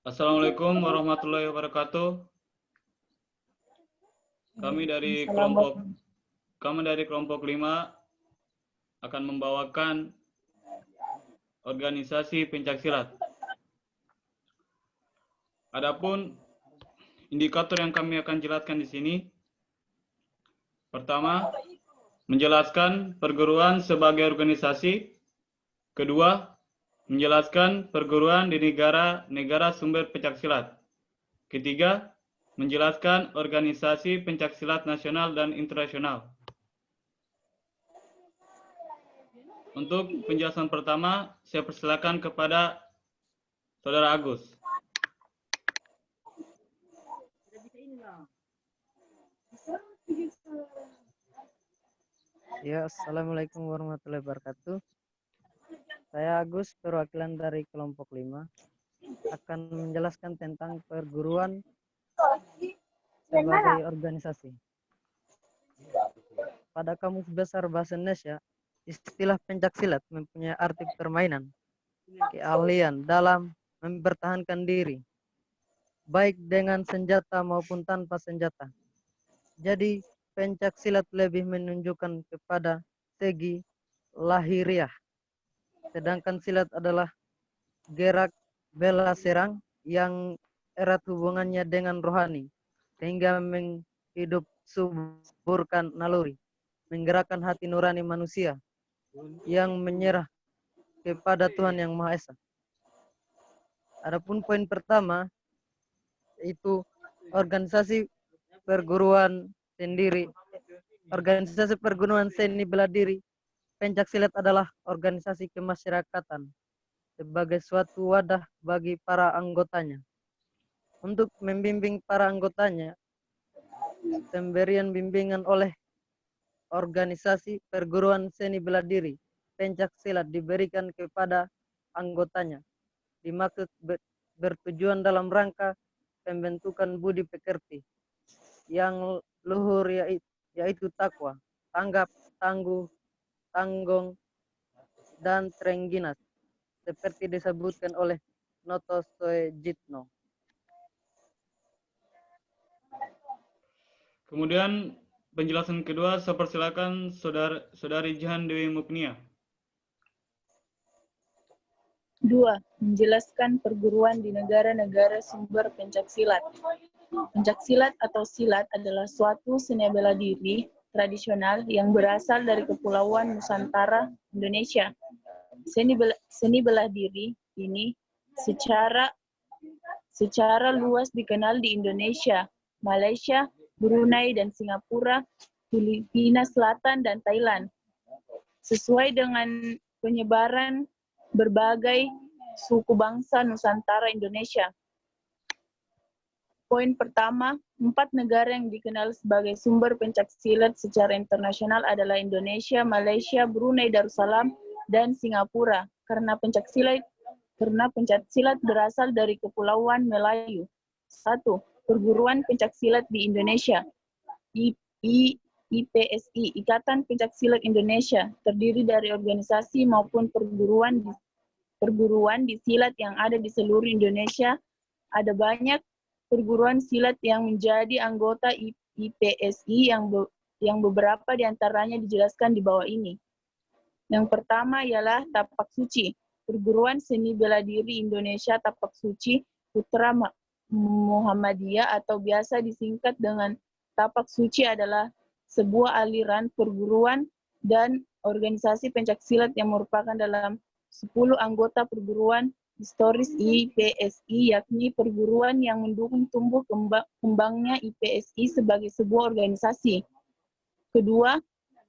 Assalamualaikum warahmatullahi wabarakatuh. Kami dari kelompok 5 akan membawakan organisasi pencaksilat. Adapun indikator yang kami akan jelaskan di sini, pertama, menjelaskan perguruan sebagai organisasi. Kedua, menjelaskan perguruan di negara-negara sumber pencaksilat. Ketiga, menjelaskan organisasi pencaksilat nasional dan internasional. Untuk penjelasan pertama, saya persilakan kepada Saudara Agus. Ya, Assalamualaikum warahmatullahi wabarakatuh. Saya Agus, perwakilan dari kelompok 5, akan menjelaskan tentang perguruan sebagai organisasi. Pada Kamus Besar Bahasa Indonesia, istilah pencaksilat mempunyai arti permainan, keahlian dalam mempertahankan diri, baik dengan senjata maupun tanpa senjata. Jadi, pencaksilat lebih menunjukkan kepada segi lahiriah, sedangkan silat adalah gerak bela serang yang erat hubungannya dengan rohani, sehingga menghidup suburkan naluri, menggerakkan hati nurani manusia yang menyerah kepada Tuhan Yang Maha Esa. Adapun poin pertama, itu organisasi perguruan sendiri. Organisasi perguruan seni bela diri pencaksilat adalah organisasi kemasyarakatan sebagai suatu wadah bagi para anggotanya. Untuk membimbing para anggotanya, pemberian bimbingan oleh organisasi perguruan seni bela diri pencaksilat diberikan kepada anggotanya. Dimaksud bertujuan dalam rangka pembentukan budi pekerti yang luhur, yaitu takwa, tanggap, tangguh, tanggung, dan trengginas, seperti disebutkan oleh Noto Soejitno. Kemudian penjelasan kedua, saya persilakan Saudari Jihan Dewi Muknia. 2. Menjelaskan perguruan di negara-negara sumber pencaksilat. Pencaksilat atau silat adalah suatu seni bela diri tradisional yang berasal dari Kepulauan Nusantara, Indonesia. Seni bela diri ini secara luas dikenal di Indonesia, Malaysia, Brunei dan Singapura, Filipina Selatan dan Thailand. Sesuai dengan penyebaran berbagai suku bangsa Nusantara Indonesia. Poin pertama, 4 negara yang dikenal sebagai sumber pencaksilat secara internasional adalah Indonesia, Malaysia, Brunei Darussalam, dan Singapura. Karena pencaksilat berasal dari Kepulauan Melayu. 1. Perguruan pencaksilat di Indonesia. IPSI, Ikatan Pencaksilat Indonesia, terdiri dari organisasi maupun perguruan di silat yang ada di seluruh Indonesia. Ada banyak perguruan silat yang menjadi anggota IPSI yang beberapa diantaranya dijelaskan di bawah ini. Yang pertama ialah Tapak Suci, Perguruan Seni Bela Diri Indonesia Tapak Suci Putra Muhammadiyah atau biasa disingkat dengan Tapak Suci adalah sebuah aliran perguruan dan organisasi pencaksilat yang merupakan dalam 10 anggota perguruan historis IPSI, yakni perguruan yang mendukung tumbuh kembangnya IPSI sebagai sebuah organisasi. Kedua,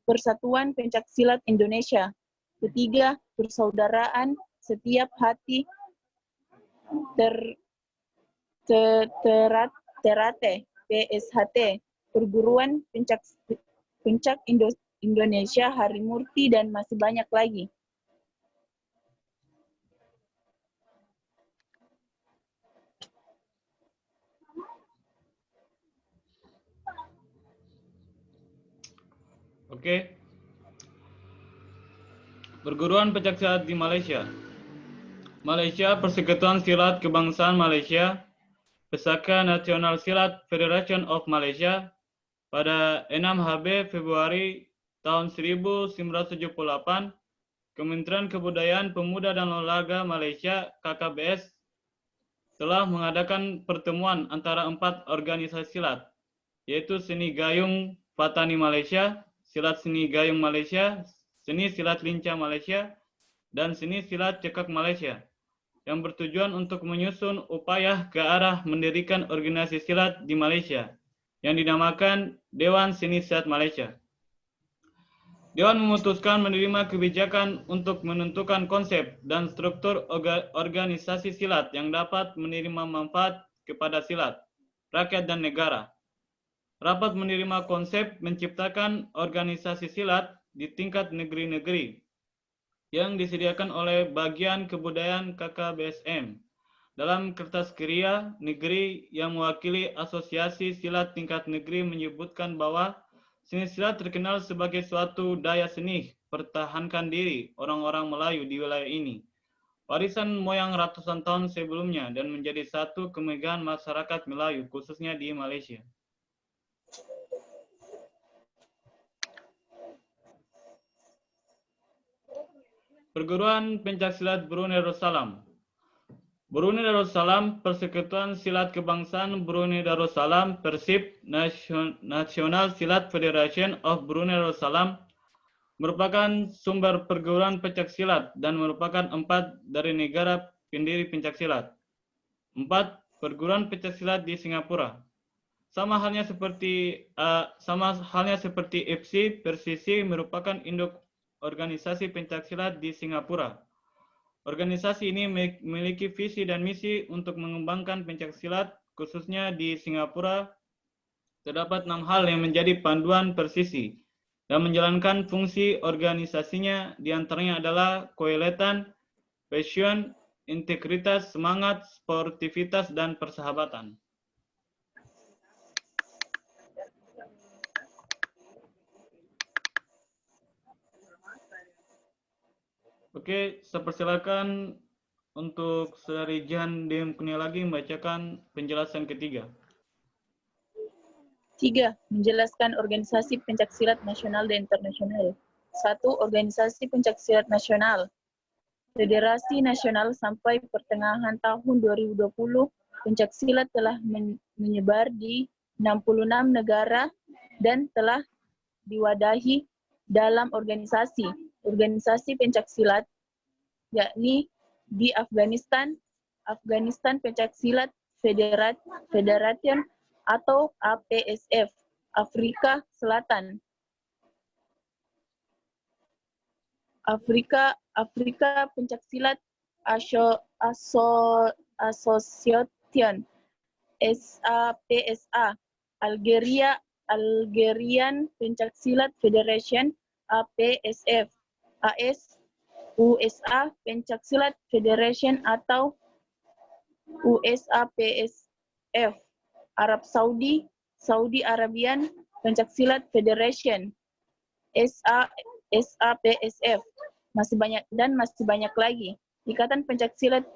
Persatuan Pencaksilat Indonesia. Ketiga, Persaudaraan Setiap Hati Terate, PSHT, Perguruan Pencak Indonesia, Harimurti, dan masih banyak lagi. Oke. Perguruan pencaksilat di Malaysia. Malaysia, Persekutuan Silat Kebangsaan Malaysia, Pesaka Nasional Silat Federation of Malaysia, pada 6 HB Februari tahun 1978, Kementerian Kebudayaan Pemuda dan Olahraga Malaysia (KKBS) telah mengadakan pertemuan antara 4 organisasi silat, yaitu Seni Gayung Patani Malaysia, Silat Seni Gayung Malaysia, Seni Silat Lincah Malaysia, dan Seni Silat Cekak Malaysia, yang bertujuan untuk menyusun upaya ke arah mendirikan organisasi silat di Malaysia, yang dinamakan Dewan Seni Silat Malaysia. Dewan memutuskan menerima kebijakan untuk menentukan konsep dan struktur organisasi silat yang dapat menerima manfaat kepada silat, rakyat, dan negara. Rapat menerima konsep menciptakan organisasi silat di tingkat negeri-negeri yang disediakan oleh Bagian Kebudayaan KKBSM dalam kertas kriya negeri yang mewakili Asosiasi Silat Tingkat Negeri menyebutkan bahwa seni silat terkenal sebagai suatu daya seni pertahankan diri orang-orang Melayu di wilayah ini, warisan moyang ratusan tahun sebelumnya, dan menjadi satu kemegahan masyarakat Melayu khususnya di Malaysia. Perguruan Pencaksilat Brunei Darussalam. Brunei Darussalam, Persekutuan Silat Kebangsaan Brunei Darussalam, Persib, National Silat Federation of Brunei Darussalam, merupakan sumber perguruan pencaksilat dan merupakan 4 dari negara pendiri pencaksilat. 4. Perguruan pencaksilat di Singapura. Sama halnya seperti FC, Persisi merupakan induk organisasi pencaksilat di Singapura. Organisasi ini memiliki visi dan misi untuk mengembangkan pencaksilat, khususnya di Singapura. Terdapat 6 hal yang menjadi panduan Persisi dan menjalankan fungsi organisasinya, diantaranya adalah koeletan, passion, integritas, semangat, sportivitas, dan persahabatan. Oke, saya persilakan untuk Saudari Jihan Dewi Muknia lagi membacakan penjelasan ketiga. 3. Menjelaskan organisasi pencaksilat nasional dan internasional. 1. Organisasi pencaksilat nasional. Federasi Nasional sampai pertengahan tahun 2020, pencaksilat telah menyebar di 66 negara dan telah diwadahi dalam organisasi pencaksilat, yakni di Afghanistan Pencaksilat Federation atau APSF, Afrika Selatan, Afrika Pencaksilat Association, SAPSA, Algerian Pencaksilat Federation, APSF, USA Pencaksilat Federation atau USAPSF, Arab Saudi, Saudi Arabian Pencaksilat Federation, SAPSF, masih banyak lagi. Ikatan Pencaksilat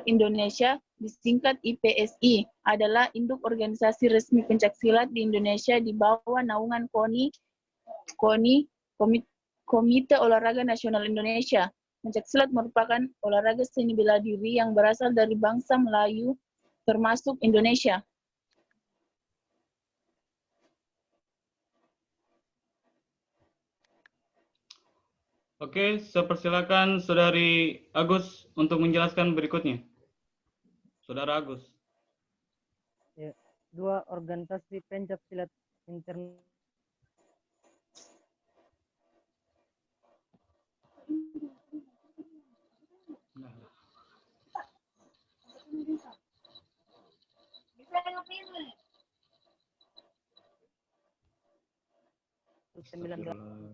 Indonesia, disingkat IPSI, adalah induk organisasi resmi pencaksilat di Indonesia di bawah naungan KONI, Komite Olahraga Nasional Indonesia. Pencaksilat merupakan olahraga seni bela diri yang berasal dari bangsa Melayu, termasuk Indonesia. Oke, saya persilakan Saudari Agus untuk menjelaskan berikutnya. Saudara Agus. Ya, 2 organisasi pencaksilat internasional.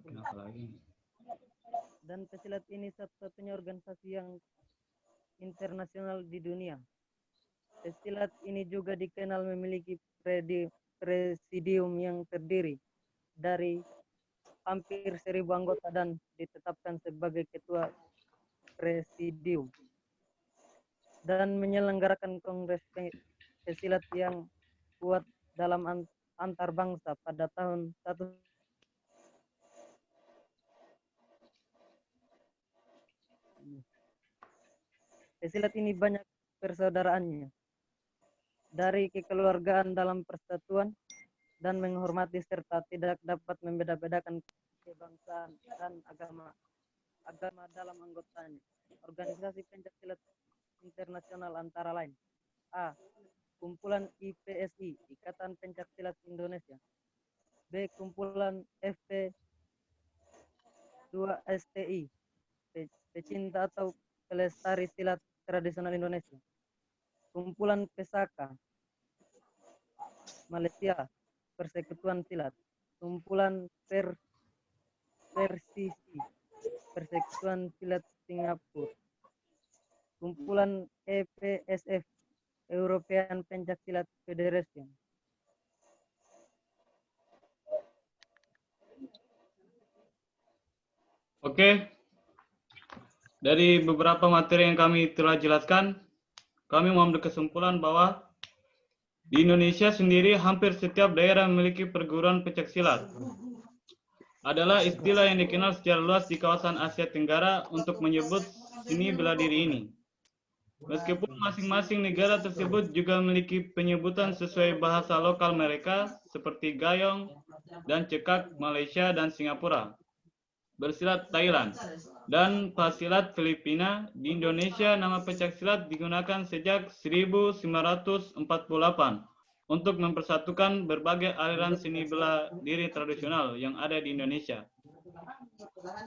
Kenapa lagi? Dan pesilat ini satu-satunya organisasi yang internasional di dunia. Pesilat ini juga dikenal memiliki presidium yang terdiri dari hampir 1.000 anggota dan ditetapkan sebagai ketua presidium dan menyelenggarakan kongres pesilat yang kuat dalam antar bangsa pada tahun 1. Pesilat ini banyak persaudaraannya, dari kekeluargaan dalam persatuan dan menghormati serta tidak dapat membeda-bedakan kebangsaan dan agama dalam anggotanya. Organisasi pencaksilat internasional antara lain: A. Kumpulan IPSI, Ikatan Pencaksilat Indonesia. B. Kumpulan FP2STI, pecinta atau pelestari silat tradisional Indonesia. Kumpulan Pesaka Malaysia, Persekutuan Silat. Kumpulan Persisi, Persekutuan Silat Singapura. Kumpulan EPSF, European Pencaksilat Federation. Oke. Dari beberapa materi yang kami telah jelaskan, kami mengambil kesimpulan bahwa di Indonesia sendiri hampir setiap daerah memiliki perguruan pencaksilat. Adalah istilah yang dikenal secara luas di kawasan Asia Tenggara untuk menyebut seni bela diri ini. Meskipun masing-masing negara tersebut juga memiliki penyebutan sesuai bahasa lokal mereka seperti Gayong dan Cekak Malaysia dan Singapura, bersilat Thailand, dan pasilat Filipina. Di Indonesia, nama pencaksilat digunakan sejak 1948 untuk mempersatukan berbagai aliran seni bela diri tradisional yang ada di Indonesia.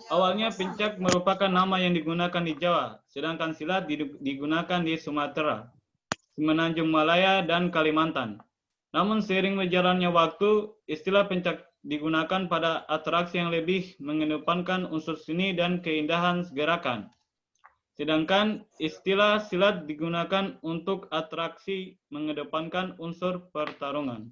Awalnya pencak merupakan nama yang digunakan di Jawa, sedangkan silat digunakan di Sumatera, Semenanjung Malaya, dan Kalimantan. Namun seiring berjalannya waktu, istilah pencak digunakan pada atraksi yang lebih mengedepankan unsur seni dan keindahan gerakan. Sedangkan istilah silat digunakan untuk atraksi mengedepankan unsur pertarungan.